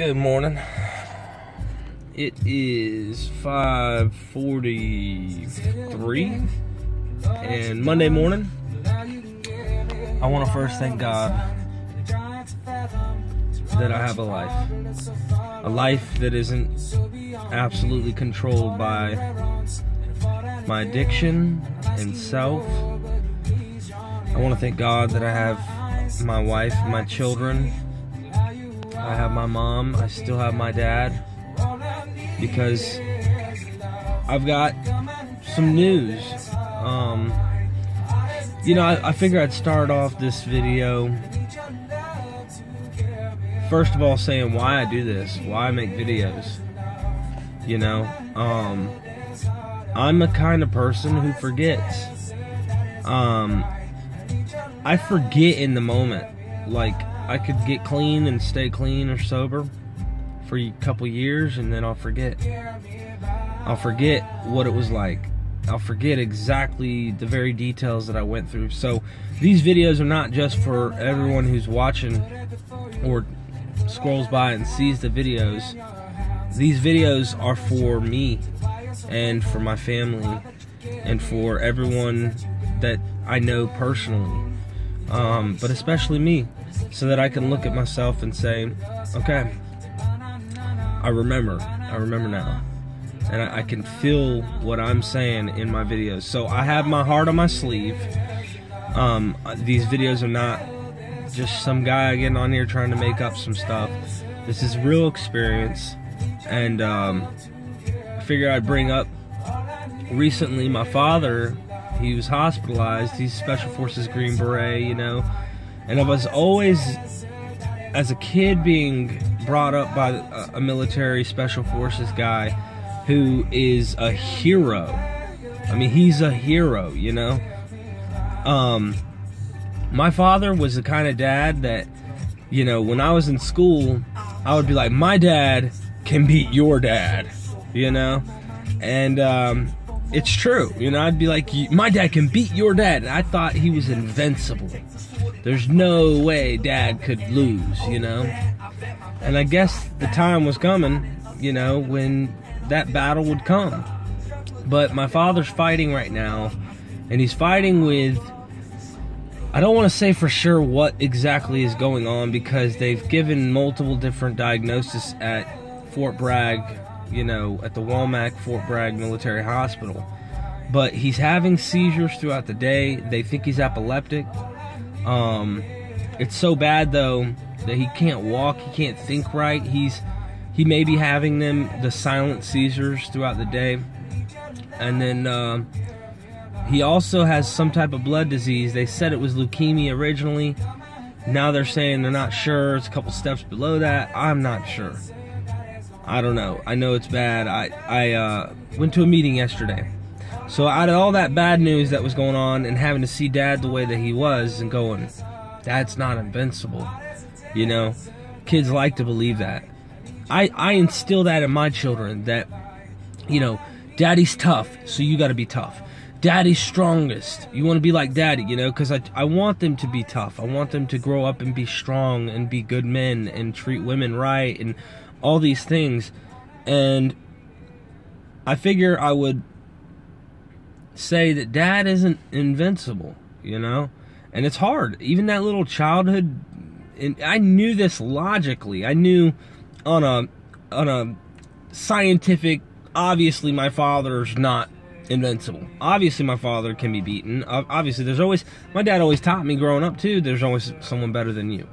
Good morning. It is 5:43 and Monday morning. I want to first thank God that I have a life that isn't absolutely controlled by my addiction and self. I want to thank God that I have my wife, my children. I have my mom. I still have my dad, because I've got some news. I figured I'd start off this video first of all saying why I do this, why I make videos. I'm a kind of person who forgets. I forget in the moment. Like, I could get clean and stay clean or sober for a couple years, and then I'll forget. I'll forget what it was like. I'll forget exactly the very details that I went through. So these videos are not just for everyone who's watching or scrolls by and sees the videos. These videos are for me and for my family and for everyone that I know personally, but especially me, so that I can look at myself and say, okay, I remember now. And I can feel what I'm saying in my videos. So I have my heart on my sleeve. These videos are not just some guy getting on here trying to make up some stuff. This is real experience. And I figured I'd bring up, recently my father, he was hospitalized. He's Special Forces Green Beret, And I was always, as a kid, being brought up by a military Special Forces guy who is a hero. I mean, he's a hero, My father was the kind of dad that, when I was in school, I would be like, my dad can beat your dad, And it's true, I'd be like, my dad can beat your dad. And I thought he was invincible. There's no way Dad could lose, And I guess the time was coming, when that battle would come. But my father's fighting right now, and he's fighting with, I don't want to say for sure what exactly is going on, because they've given multiple different diagnoses at Fort Bragg, at the Walmack Fort Bragg Military Hospital. But he's having seizures throughout the day. They think he's epileptic. It's so bad though that he can't walk, he can't think right. He may be having the silent seizures throughout the day. And then he also has some type of blood disease. They said it was leukemia originally. Now they're saying they're not sure. It's a couple steps below that. I'm not sure. I don't know. I know it's bad. I went to a meeting yesterday. So out of all that bad news that was going on, and having to see Dad the way that he was, and going, Dad's not invincible. Kids like to believe that. I instill that in my children, that, Daddy's tough, so you gotta be tough. Daddy's strongest. You want to be like Daddy, because I want them to be tough. I want them to grow up and be strong and be good men and treat women right and all these things. And I figure I would say that Dad isn't invincible, and it's hard. Even that little childhood, and I knew this logically. I knew on a scientific, obviously my father's not invincible. Obviously my father can be beaten. Obviously my dad always taught me growing up too, there's always someone better than you.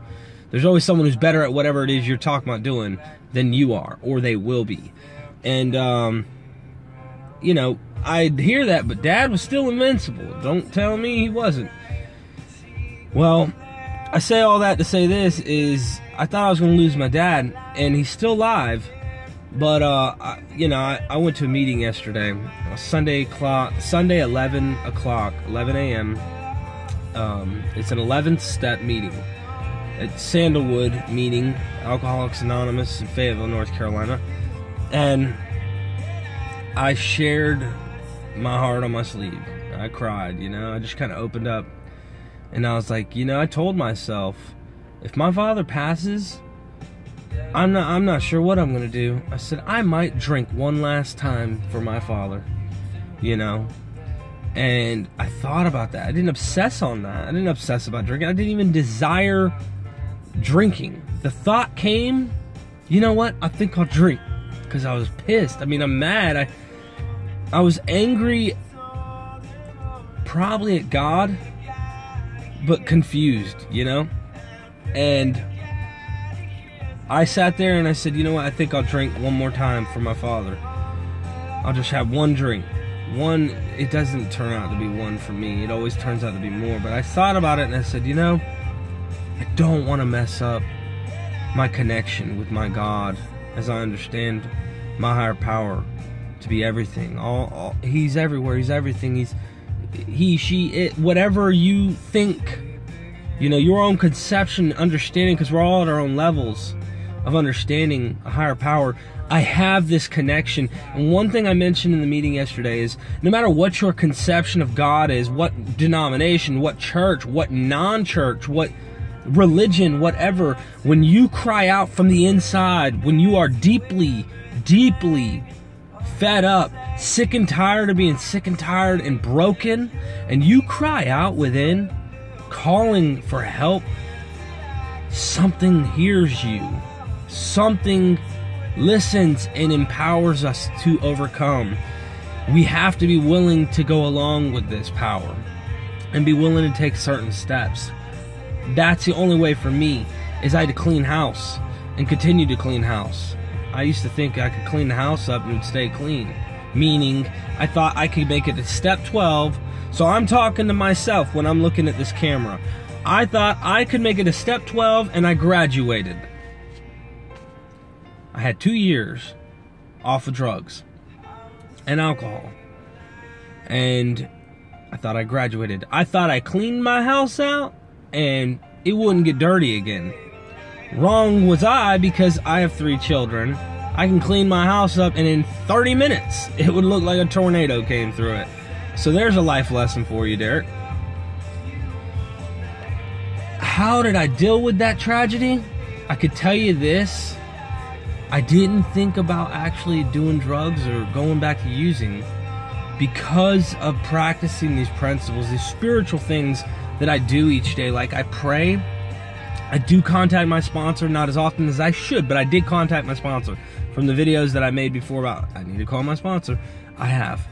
There's always someone who's better at whatever it is you're talking about doing than you are, or they will be. And I'd hear that, but Dad was still invincible. Don't tell me he wasn't. Well, I say all that to say this is, I thought I was going to lose my dad, and he's still alive. But I went to a meeting yesterday, Sunday 11 a.m. It's an 11th step meeting at Sandalwood meeting, Alcoholics Anonymous in Fayetteville, North Carolina, and I shared my heart on my sleeve. I cried, I just kind of opened up, and I was like, I told myself, if my father passes, I'm not sure what I'm gonna do. I said, I might drink one last time for my father, you know. And I thought about that. I didn't obsess on that. I didn't obsess about drinking. I didn't even desire drinking. The thought came, you know what? I think I'll drink, because I was pissed. I mean, I'm mad. I was angry, probably at God, but confused, you know. And I sat there and I said, you know what? I think I'll drink one more time for my father. I'll just have one drink. One, it doesn't turn out to be one for me. It always turns out to be more. But I thought about it and I said, you know, I don't want to mess up my connection with my God, as I understand my higher power to be everything. He's everywhere. He's everything. He, she, it, whatever you think, you know, your own conception, understanding, because we're all at our own levels of understanding a higher power. I have this connection. And one thing I mentioned in the meeting yesterday is, no matter what your conception of God is, what denomination, what church, what non-church, what religion, whatever, when you cry out from the inside, when you are deeply, deeply fed up, sick and tired of being sick and tired and broken, and you cry out within, calling for help, something hears you. Something listens and empowers us to overcome. We have to be willing to go along with this power and be willing to take certain steps. That's the only way for me, is I had to clean house and continue to clean house. I used to think I could clean the house up and it would stay clean. Meaning, I thought I could make it to step 12. So I'm talking to myself when I'm looking at this camera. I thought I could make it to step 12 and I graduated. I had 2 years off of drugs and alcohol. And I thought I graduated. I thought I cleaned my house out and it wouldn't get dirty again. Wrong was I, because I have 3 children. I can clean my house up and in 30 minutes it would look like a tornado came through it. So there's a life lesson for you, Derek. How did I deal with that tragedy? I could tell you this. I didn't think about actually doing drugs or going back to using, because of practicing these principles, these spiritual things that I do each day. Like, I pray. I do contact my sponsor, not as often as I should, but I did contact my sponsor. From the videos that I made before about, I need to call my sponsor, I have.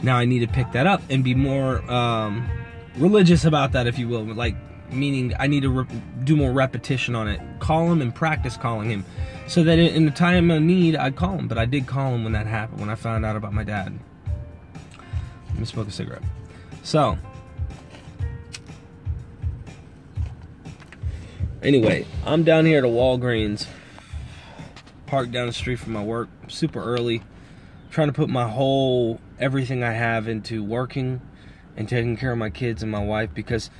Now I need to pick that up and be more religious about that, if you will. Like, meaning I need to do more repetition on it. Call him and practice calling him, so that in the time of need, I'd call him. But I did call him when that happened, when I found out about my dad. Let me smoke a cigarette. So, anyway, I'm down here at a Walgreens, parked down the street from my work, super early, trying to put my whole, everything I have into working and taking care of my kids and my wife, because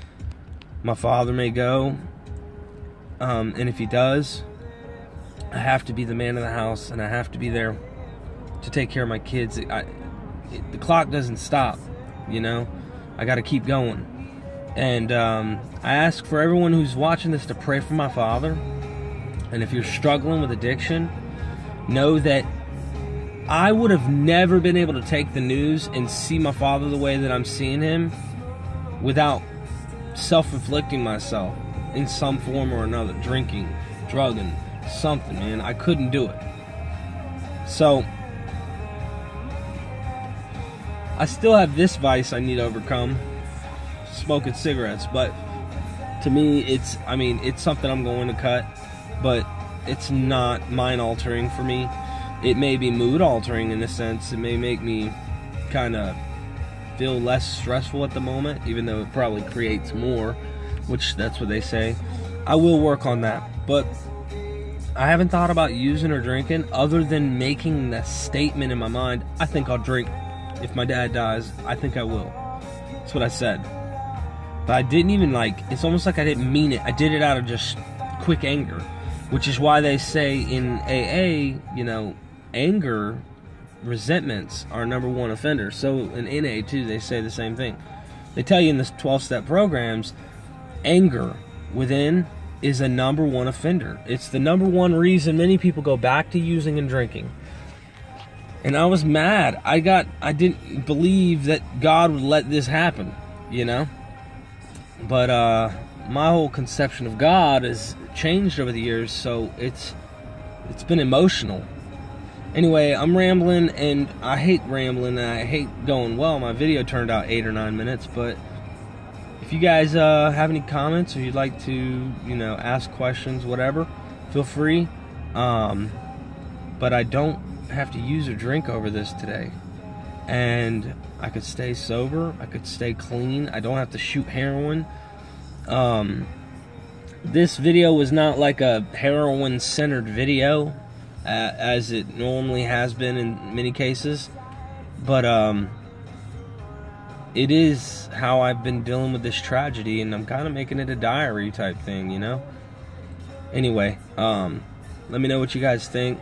my father may go, and if he does, I have to be the man of the house, and I have to be there to take care of my kids. The clock doesn't stop, you know. I got to keep going. And I ask for everyone who's watching this to pray for my father. And if you're struggling with addiction, know that I would have never been able to take the news and see my father the way that I'm seeing him without self-inflicting myself in some form or another. Drinking, drugging, something, man. I couldn't do it. So I still have this vice I need to overcome, smoking cigarettes. But to me, it's something I'm going to cut, but it's not mind altering for me. It may be mood altering in a sense. It may make me kind of feel less stressful at the moment, even though it probably creates more, which that's what they say. I will work on that, but I haven't thought about using or drinking other than making the statement in my mind, I think I'll drink if my dad dies. I think I will. That's what I said. But I didn't even, it's almost like I didn't mean it. I did it out of just quick anger, which is why they say in AA, you know, anger, resentments are #1 offenders. So in NA too, they say the same thing. They tell you in the 12-step programs, anger within is a #1 offender. It's the #1 reason many people go back to using and drinking. And I was mad. I didn't believe that God would let this happen, you know? But my whole conception of God has changed over the years, so it's been emotional. Anyway, I'm rambling, and I hate rambling, and I hate going, well, my video turned out 8 or 9 minutes, but if you guys have any comments, or you'd like to, you know, ask questions, whatever, feel free. But I don't have to use or drink over this today. And I could stay sober, I could stay clean, I don't have to shoot heroin. This video was not like a heroin-centered video, as it normally has been in many cases, but it is how I've been dealing with this tragedy, and I'm kind of making it a diary type thing, you know? Anyway, let me know what you guys think,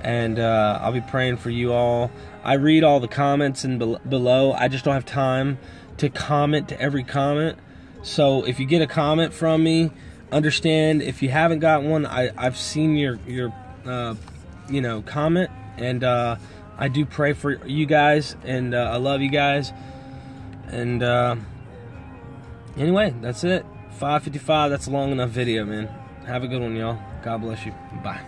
and I'll be praying for you all. I read all the comments below. I just don't have time to comment to every comment. So if you get a comment from me, understand, if you haven't got one, I've seen your you know, comment, and I do pray for you guys, and I love you guys. And anyway, that's it. 5:55. That's a long enough video, man. Have a good one, y'all. God bless you. Bye.